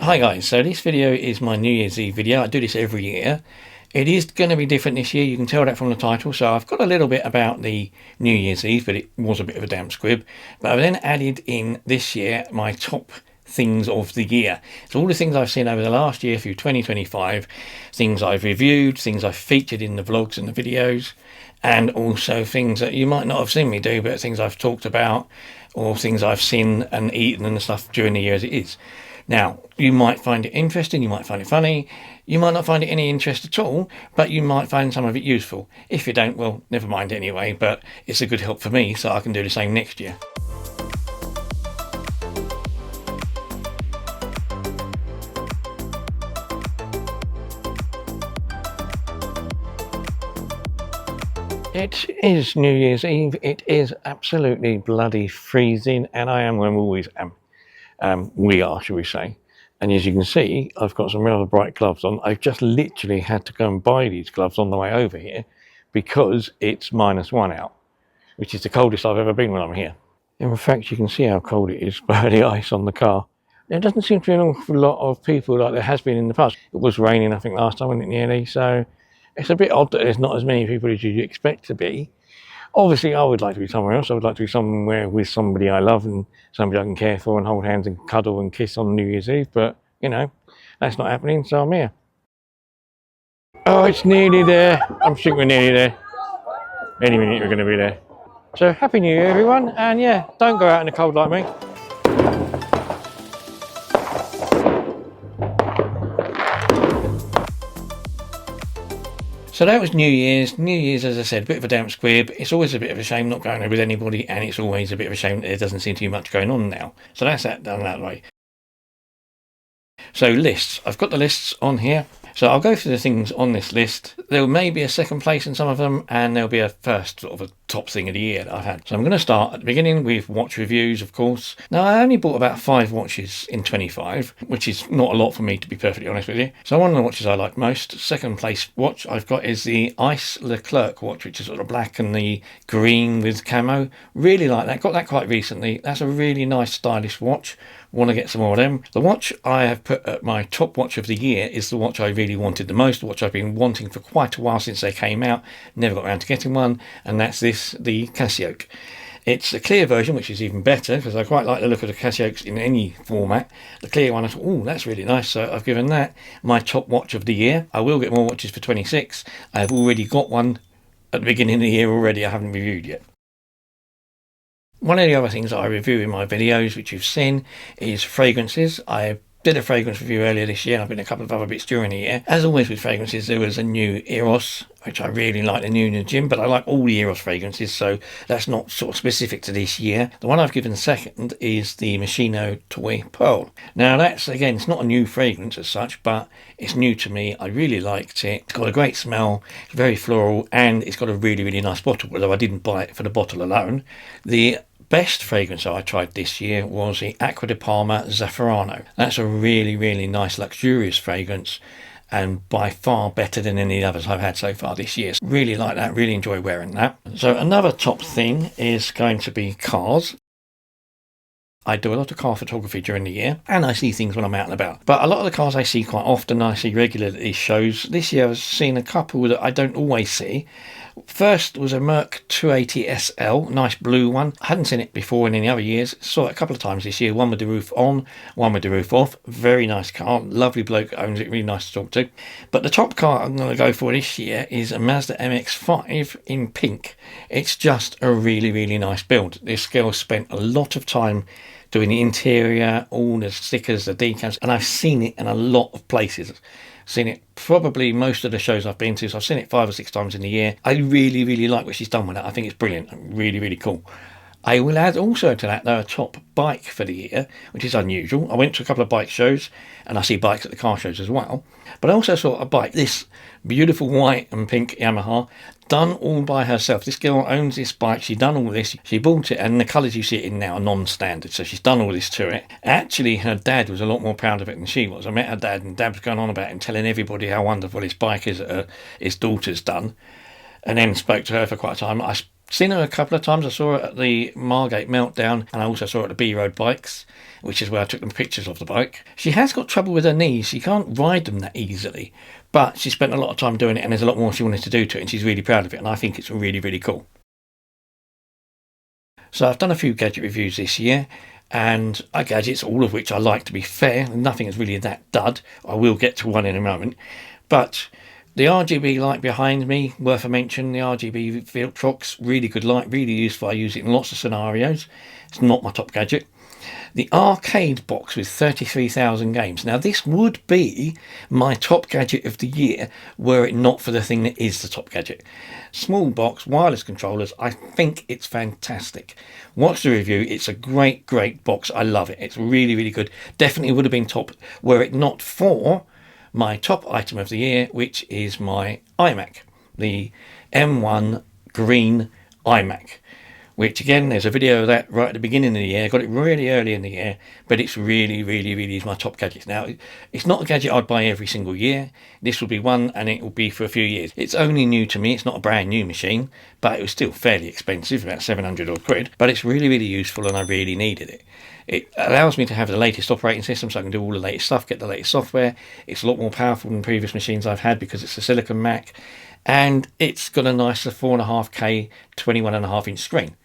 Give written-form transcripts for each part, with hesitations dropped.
Hi guys, so this video is my New Year's Eve video. I do this every year. It is going to be different this year, you can tell that from the title. So I've got a little bit about the New Year's Eve, but it was a bit of a damp squib. But I've then added in this year my top things of the year. So all the things I've seen over the last year through 2025, things I've reviewed, things I've featured in the vlogs and the videos, and also things that you might not have seen me do, but things I've talked about or things I've seen and eaten and stuff during the year as it is. Now, you might find it interesting, you might find it funny, you might not find it any interest at all, but you might find some of it useful. If you don't, well, never mind anyway, but it's a good help for me so I can do the same next year. It is New Year's Eve, it is absolutely bloody freezing, and I am when we always am. We are, shall we say. And as you can see, I've got some rather bright gloves on. I've just literally had to go and buy these gloves on the way over here because it's -1 out, which is the coldest I've ever been when I'm here. In fact, you can see how cold it is by the ice on the car. There doesn't seem to be an awful lot of people like there has been in the past. It was raining, I think, last time, wasn't it, nearly? So it's a bit odd that there's not as many people as you'd expect to be. Obviously, I would like to be somewhere else. I would like to be somewhere with somebody I love and somebody I can care for and hold hands and cuddle and kiss on New Year's Eve. But, you know, that's not happening, so I'm here. Oh, it's nearly there. I'm sure we're nearly there. Any minute we're going to be there. So, Happy New Year, everyone. And, yeah, don't go out in the cold like me. So that was New Year's. New Year's, as I said, a bit of a damp squib. It's always a bit of a shame not going there with anybody, and it's always a bit of a shame that there doesn't seem to be much going on now. So that's that done that way. So lists. I've got the lists on here. So I'll go through the things on this list. There may be a second place in some of them, and there'll be a first sort of a top thing of the year that I've had. So I'm going to start at the beginning with watch reviews, of course. Now, I only bought about 5 watches in 25, which is not a lot for me, to be perfectly honest with you. So one of the watches I like most, second place watch I've got, is the Ice Leclerc watch, which is sort of black and the green with camo. Really like that. Got that quite recently. That's a really nice, stylish watch. Want to get some more of them. The watch I have put at my top watch of the year is the watch I really wanted the most, the watch I've been wanting for quite a while since they came out, never got around to getting one, and that's this, the Casio. It's a clear version, which is even better, because I quite like the look of the Casio in any format. The clear one, I thought, oh, that's really nice, so I've given that my top watch of the year. I will get more watches for 26. I've already got one at the beginning of the year already, I haven't reviewed yet. One of the other things that I review in my videos, which you've seen, is fragrances. I did a fragrance review earlier this year, and I've been a couple of other bits during the year. As always with fragrances, there was a new Eros, which I really like, the new in the gym, but I like all the Eros fragrances, so that's not sort of specific to this year. The one I've given second is the Moschino Toy Pearl. Now that's, again, it's not a new fragrance as such, but it's new to me. I really liked it. It's got a great smell, it's very floral, and it's got a really, really nice bottle, although I didn't buy it for the bottle alone. The best fragrance I tried this year was the Acqua di Parma Zafferano. That's a really, really nice, luxurious fragrance, and by far better than any others I've had so far this year. Really like that, really enjoy wearing that. So another top thing is going to be cars. I do a lot of car photography during the year, and I see things when I'm out and about. But a lot of the cars I see quite often, I see regularly at these shows. This year I've seen a couple that I don't always see. First was a Merc 280 SL, nice blue one. I hadn't seen it before in any other years. Saw it a couple of times this year, one with the roof on, one with the roof off. Very nice car, lovely bloke owns it, really nice to talk to. But the top car I'm going to go for this year is a Mazda MX-5 in pink. It's just a really, really nice build. This girl spent a lot of time doing the interior, all the stickers, the decals, and I've seen it in a lot of places. Seen it probably most of the shows I've been to, so I've seen it 5 or 6 times in the year. I really, really like what she's done with that. I think it's brilliant, really, really cool. I will add also to that, though, a top bike for the year, which is unusual. I went to a couple of bike shows, and I see bikes at the car shows as well. But I also saw a bike, this beautiful white and pink Yamaha, done all by herself. This girl owns this bike, she's done all this, she bought it, and the colours you see it in now are non-standard, so she's done all this to it. Actually, her dad was a lot more proud of it than she was. I met her dad, and Dad was going on about it and telling everybody how wonderful this bike is that his daughter's done. and then spoke to her for quite a time. I've seen her a couple of times. I saw her at the Margate Meltdown, and I also saw her at the B-Road Bikes, which is where I took them pictures of the bike. She has got trouble with her knees. She can't ride them that easily, but she spent a lot of time doing it, and there's a lot more she wanted to do to it, and she's really proud of it, and I think it's really, really cool. So I've done a few gadget reviews this year, and gadgets, all of which I like, to be fair. Nothing is really that dud. I will get to one in a moment. But the RGB light behind me, worth a mention. The RGB Viltrox, really good light, really useful. I use it in lots of scenarios. It's not my top gadget. The arcade box with 33,000 games. Now, this would be my top gadget of the year were it not for the thing that is the top gadget. Small box, wireless controllers. I think it's fantastic. Watch the review. It's a great, great box. I love it. It's really, really good. Definitely would have been top were it not for my top item of the year, which is my iMac. The M1 green iMac. Which again, there's a video of that right at the beginning of the year. I got it really early in the year, but it's really, really, really is my top gadget. Now, it's not a gadget I'd buy every single year. This will be one, and it will be for a few years. It's only new to me. It's not a brand new machine, but it was still fairly expensive, about 700 odd quid. But it's really, really useful, and I really needed it. It allows me to have the latest operating system, so I can do all the latest stuff, get the latest software. It's a lot more powerful than previous machines I've had because it's a silicon Mac, and it's got a nicer 4.5K 21.5-inch screen.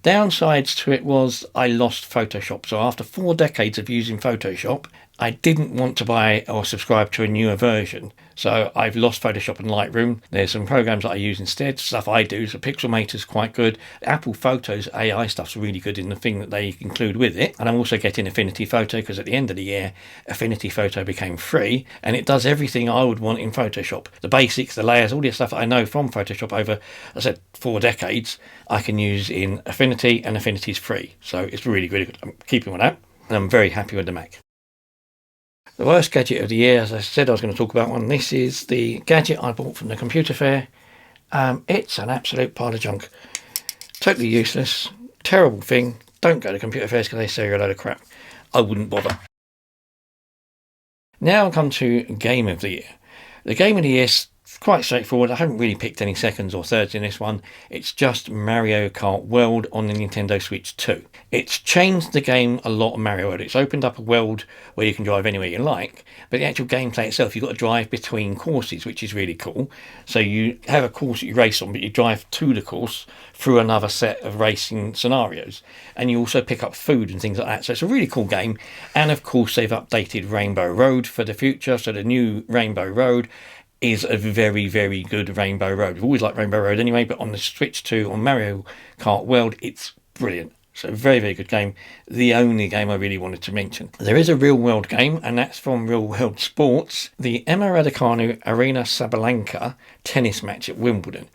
Downsides to it was I lost Photoshop. So after 4 decades of using Photoshop, I didn't want to buy or subscribe to a newer version. So I've lost Photoshop and Lightroom. There's some programs that I use instead, stuff I do. So Pixelmator's quite good. Apple Photos AI stuff's really good in the thing that they include with it. And I'm also getting Affinity Photo because at the end of the year, Affinity Photo became free and it does everything I would want in Photoshop. The basics, the layers, all the stuff that I know from Photoshop over, I said, 4 decades, I can use in Affinity, and Affinity's free. So it's really, really good. I'm keeping with that, and I'm very happy with the Mac. The worst gadget of the year, as I said I was going to talk about one, this is the gadget I bought from the computer fair. It's an absolute pile of junk. Totally useless, terrible thing. Don't go to computer fairs because they sell you a load of crap. I wouldn't bother. Now I'll come to game of the year. The game of the year is quite straightforward. I haven't really picked any seconds or thirds in this one. It's just Mario Kart World on the Nintendo Switch 2. It's changed the game a lot of Mario World. It's opened up a world where you can drive anywhere you like, but the actual gameplay itself, you've got to drive between courses, which is really cool. So you have a course that you race on, but you drive to the course through another set of racing scenarios. And you also pick up food and things like that. So it's a really cool game. And of course, they've updated Rainbow Road for the future. So the new Rainbow Road is a very, very good Rainbow Road. I've always liked Rainbow Road anyway, but on the Switch 2 on Mario Kart World, it's brilliant. So very, very good game. The only game I really wanted to mention. There is a real world game, and that's from Real World Sports. The Emma Raducanu Arena Sabalenka tennis match at Wimbledon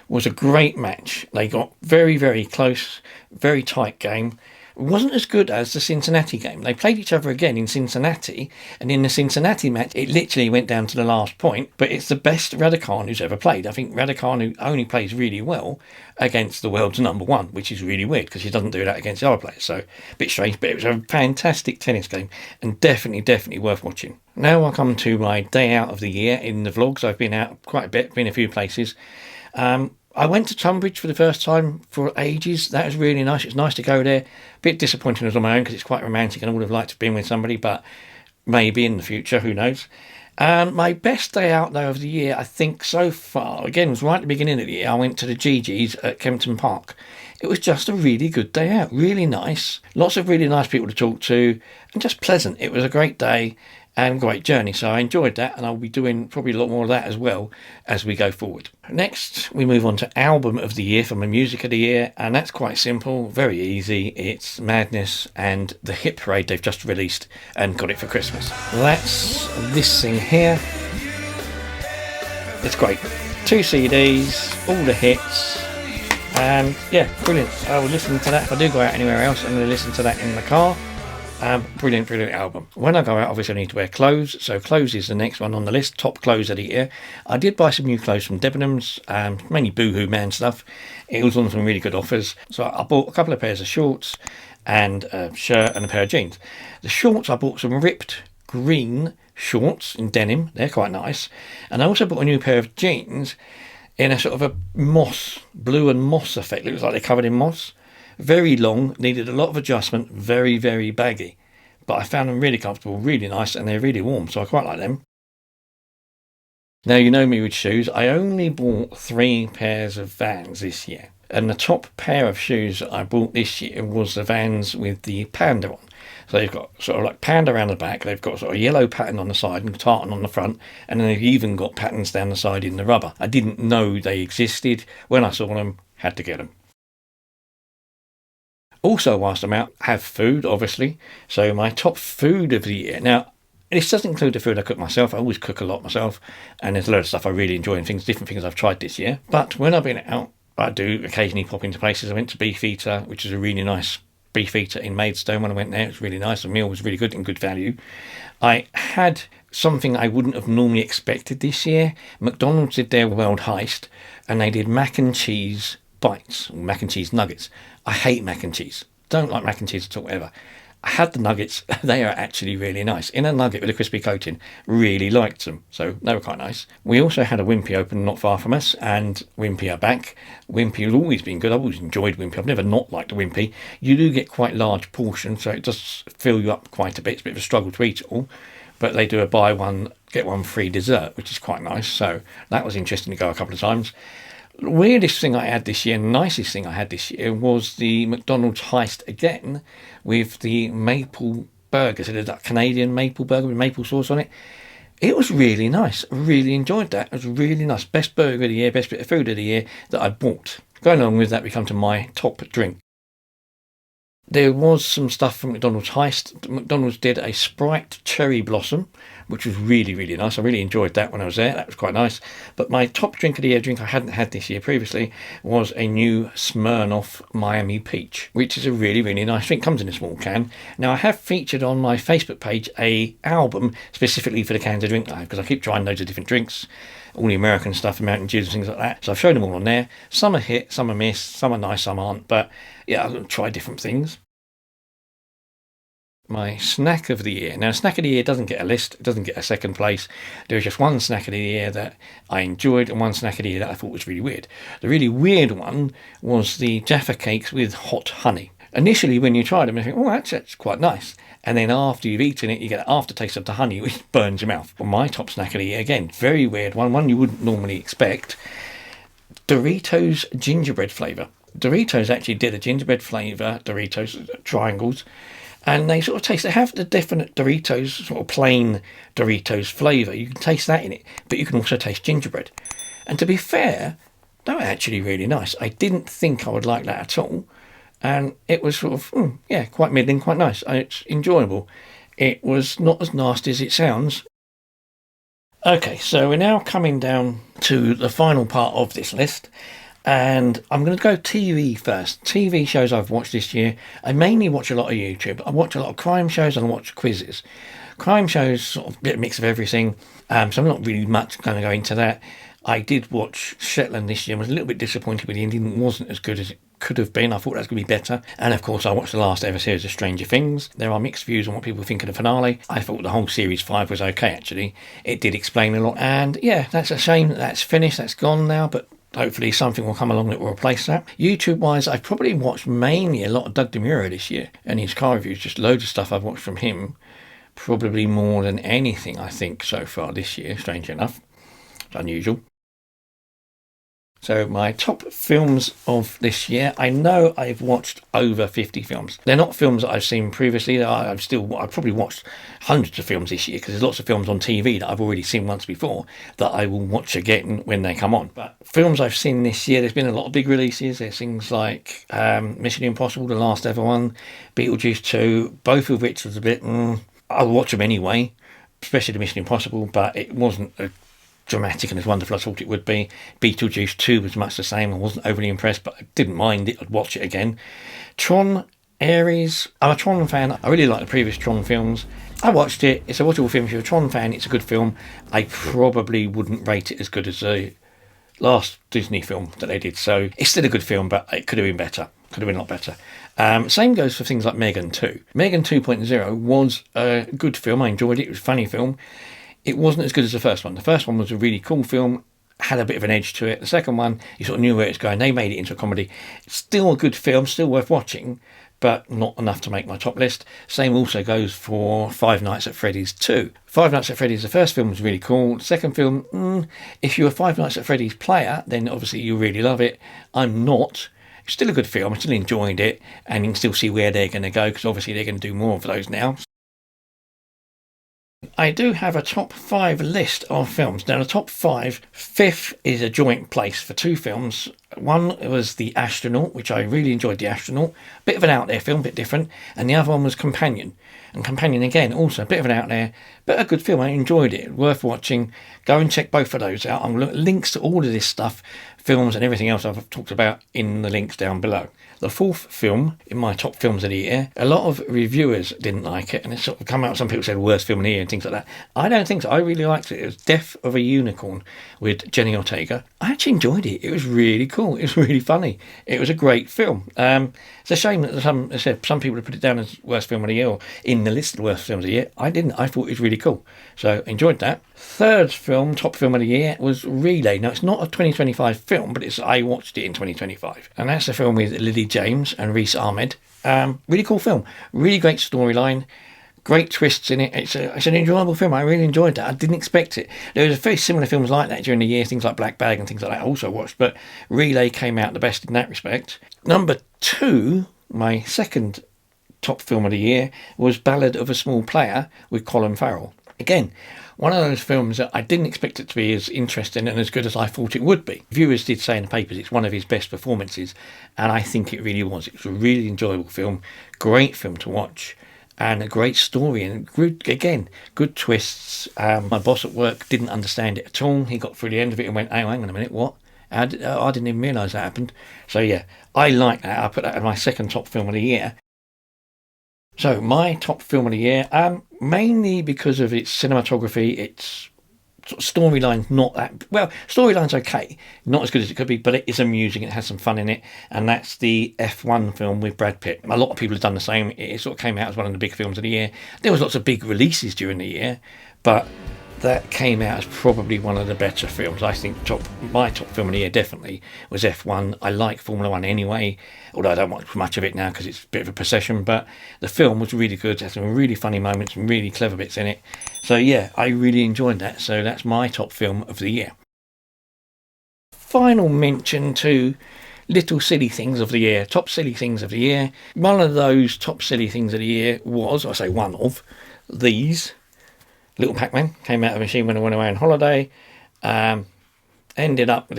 was a great match. They got very, very close, very tight game. It wasn't as good as the Cincinnati game. They played each other again in Cincinnati, and in the Cincinnati match, it literally went down to the last point, but it's the best Raducanu's ever played. I think Raducanu only plays really well against the world's number one, which is really weird because he doesn't do that against the other players. So, a bit strange, but it was a fantastic tennis game and definitely, definitely worth watching. Now I'll come to my day out of the year in the vlogs. I've been out quite a bit, been a few places. I went to Tunbridge for the first time for ages. That was really nice. It's nice to go there. A bit disappointing as on my own because it's quite romantic and I would have liked to have been with somebody, but maybe in the future, who knows. My best day out, though, of the year, I think so far, again, was right at the beginning of the year. I went to the Gigi's at Kempton Park. It was just a really good day out, really nice. Lots of really nice people to talk to and just pleasant. It was a great day and great journey, so I enjoyed that, and I'll be doing probably a lot more of that as well as we go forward. Next, we move on to album of the year for my music of the year, and that's quite simple, very easy. It's Madness and the Hit Parade they've just released and got it for Christmas. That's this thing here. It's great. 2 CDs, all the hits, and yeah, brilliant. I will listen to that. If I do go out anywhere else, I'm going to listen to that in the car. Brilliant album. When I go out, obviously I need to wear clothes, so clothes is the next one on the list, top clothes of the year. I did buy some new clothes from Debenhams, mainly Boohoo Man stuff. It was on some really good offers, so I bought a couple of pairs of shorts and a shirt and a pair of jeans. The shorts, I bought some ripped green shorts in denim, they're quite nice, and I also bought a new pair of jeans in a sort of a moss, blue and moss effect. It looks like they're covered in moss. Very long, needed a lot of adjustment, very, very baggy. But I found them really comfortable, really nice, and they're really warm, so I quite like them. Now, you know me with shoes. I only bought 3 pairs of Vans this year. And the top pair of shoes that I bought this year was the Vans with the panda on. So they've got sort of like panda around the back, they've got sort of yellow pattern on the side and tartan on the front, and then they've even got patterns down the side in the rubber. I didn't know they existed. When I saw them, had to get them. Also, whilst I'm out, have food, obviously. So my top food of the year. Now, this doesn't include the food I cook myself. I always cook a lot myself, and there's a lot of stuff I really enjoy and different things I've tried this year. But when I've been out, I do occasionally pop into places. I went to Beefeater, which is a really nice Beefeater in Maidstone. When I went there, it was really nice. The meal was really good and good value. I had something I wouldn't have normally expected this year. McDonald's did their World Heist, and they did mac and cheese bites, or mac and cheese nuggets. I hate mac and cheese. Don't like mac and cheese at all, ever. I had the nuggets. They are actually really nice. In a nugget with a crispy coating. Really liked them. So they were quite nice. We also had a Wimpy open not far from us, and Wimpy are back. Wimpy has always been good. I've always enjoyed Wimpy. I've never not liked a Wimpy. You do get quite large portions, so it does fill you up quite a bit. It's a bit of a struggle to eat it all. But they do a buy one, get one free dessert, which is quite nice. So that was interesting to go a couple of times. The weirdest thing I had this year, nicest thing I had this year, was the McDonald's Heist again with the maple burgers. It is that Canadian maple burger with maple sauce on it. It was really nice. Really enjoyed that. It was really nice. Best burger of the year, best bit of food of the year that I bought. Going along with that, we come to my top drink. There was some stuff from McDonald's Heist. McDonald's did a Sprite Cherry Blossom, which was really, really nice. I really enjoyed that when I was there. That was quite nice. But my top drink of the year, drink I hadn't had this year previously, was a new Smirnoff Miami Peach, which is a really, really nice drink. Comes in a small can. Now, I have featured on my Facebook page a album specifically for the cans of drink I have, because I keep trying loads of different drinks, all the American stuff, American Dews and things like that. So I've shown them all on there. Some are hit, some are missed, some are nice, some aren't. But yeah, I'll try different things. My snack of the year. Now, snack of the year doesn't get a list. It doesn't get a second place. There is just one snack of the year that I enjoyed and one snack of the year that I thought was really weird. The really weird one was the Jaffa cakes with hot honey. Initially, when you try them, you think, oh, that's quite nice. And then after you've eaten it, you get an aftertaste of the honey, which burns your mouth. But my top snack of the year, again, very weird one you wouldn't normally expect. Doritos gingerbread flavour. Doritos actually did a gingerbread flavour, Doritos triangles, and they sort of taste, they have the definite Doritos, sort of plain Doritos flavour. You can taste that in it, but you can also taste gingerbread. And to be fair, they were actually really nice. I didn't think I would like that at all. And it was sort of, quite middling, quite nice. It's enjoyable. It was not as nasty as it sounds. Okay, so we're now coming down to the final part of this list. And I'm going to go TV first. TV shows I've watched this year. I mainly watch a lot of YouTube. I watch a lot of crime shows and I watch quizzes. Crime shows, sort of a bit of mix of everything. So I'm not really much going to go into that. I did watch Shetland this year. I was a little bit disappointed with the ending. It wasn't as good as it could have been. I thought that was going to be better. And of course, I watched the last ever series of Stranger Things. There are mixed views on what people think of the finale. I thought the whole series 5 was okay, actually. It did explain a lot. And yeah, that's a shame that that's finished. That's gone now. But hopefully something will come along that will replace that. YouTube-wise, I've probably watched mainly a lot of Doug DeMuro this year. And his car reviews, just loads of stuff I've watched from him. Probably more than anything, I think, so far this year, strangely enough. It's unusual. So my top films of this year, I know I've watched over 50 films. They're not films that I've seen previously. I've probably watched hundreds of films this year because there's lots of films on TV that I've already seen once before that I will watch again when they come on. But films I've seen this year, there's been a lot of big releases. There's things like Mission Impossible, the last ever one, Beetlejuice 2, both of which was a bit, I'll watch them anyway, especially the Mission Impossible, but it wasn't a dramatic and as wonderful as I thought it would be. Beetlejuice 2 was much the same. I wasn't overly impressed, but I didn't mind it. I'd watch it again. Tron Ares. I'm a Tron fan. I really like the previous Tron films. I watched it. It's a watchable film. If you're a Tron fan, it's a good film. I probably wouldn't rate it as good as the last Disney film that they did. So it's still a good film, but it could have been better. Could have been a lot better. Same goes for things like Megan 2. Megan 2.0 was a good film. I enjoyed it. It was a funny film. It wasn't as good as the first one. The first one was a really cool film. had a bit of an edge to it. The second one, you sort of knew where it's going. They made it into a comedy. It's still a good film, still worth watching, but not enough to make my top list. Same also goes for Five Nights at Freddy's 2. Five Nights at Freddy's, the first film was really cool. The second film, if you're a Five Nights at Freddy's player, then obviously you really love it. I'm not. It's still a good film. I still enjoyed it, and you can still see where they're going to go, because obviously they're going to do more of those now. I do have a top 5 list of films. Now, the top 5, fifth is a joint place for 2 films. One was The Astronaut, which I really enjoyed. The Astronaut, bit of an out there film, bit different. And the other one was Companion. And Companion, again, also a bit of an out there, but a good film. I enjoyed it, worth watching. Go and check both of those out. I'm going to links to all of this stuff, films and everything else I've talked about, in the links down below. The fourth film in my top films of the year, a lot of reviewers didn't like it, and it sort of come out, some people said worst film of the year and things like that. I don't think so. I really liked it. It was Death of a Unicorn with Jenny Ortega. I actually enjoyed it. It was really cool. It was really funny. It was a great film. It's a shame that some people have put it down as worst film of the year, or in the list of worst films of the year. I didn't. I thought it was really cool. So enjoyed that. Third film, top film of the year, was Relay. Now, it's not a 2025 film, but I watched it in 2025. And that's a film with Lily James and Reese Ahmed. Really cool film. Really great storyline. Great twists in it. It's an enjoyable film. I really enjoyed that. I didn't expect it. There was very similar films like that during the year, things like Black Bag and things like that I also watched, but Relay came out the best in that respect. Number 2, my second top film of the year, was Ballad of a Small Player with Colin Farrell. Again, one of those films that I didn't expect it to be as interesting and as good as I thought it would be. Viewers did say in the papers it's one of his best performances, and I think it really was. It was a really enjoyable film, great film to watch, and a great story, and good twists. My boss at work didn't understand it at all. He got through the end of it and went, "Oh, hang on a minute, what? I didn't even realise that happened." So yeah, I like that. I put that as my second top film of the year. So my top film of the year, mainly because of its cinematography, its sort of storyline's not that well. Storyline's okay, not as good as it could be, but it is amusing. It has some fun in it, and that's the F1 film with Brad Pitt. A lot of people have done the same. It sort of came out as one of the big films of the year. There was lots of big releases during the year, but that came out as probably one of the better films. I think my top film of the year definitely was F1. I like Formula 1 anyway, although I don't watch much of it now because it's a bit of a procession, but the film was really good. It had some really funny moments, some really clever bits in it. So yeah, I really enjoyed that. So that's my top film of the year. Final mention to little silly things of the year, top silly things of the year. One of those top silly things of the year was, I say one of, these. Little Pac-Man came out of a machine when I went away on holiday. The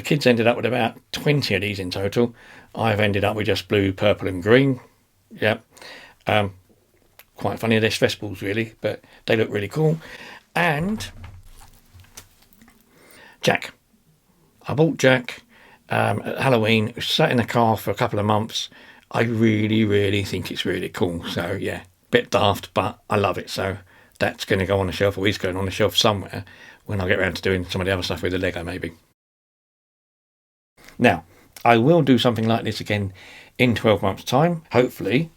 kids ended up with about 20 of these in total. I've ended up with just blue, purple and green. Yep. Quite funny. They're stress balls really, but they look really cool. And Jack. I bought Jack at Halloween. It was sat in the car for a couple of months. I really, really think it's really cool. So yeah, bit daft, but I love it. So that's going to go on the shelf, or is going on the shelf somewhere when I get around to doing some of the other stuff with the Lego maybe. Now, I will do something like this again in 12 months' time. Hopefully,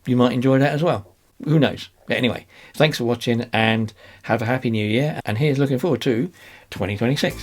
you might enjoy that as well. Who knows? But anyway, thanks for watching and have a happy new year. And here's looking forward to 2026.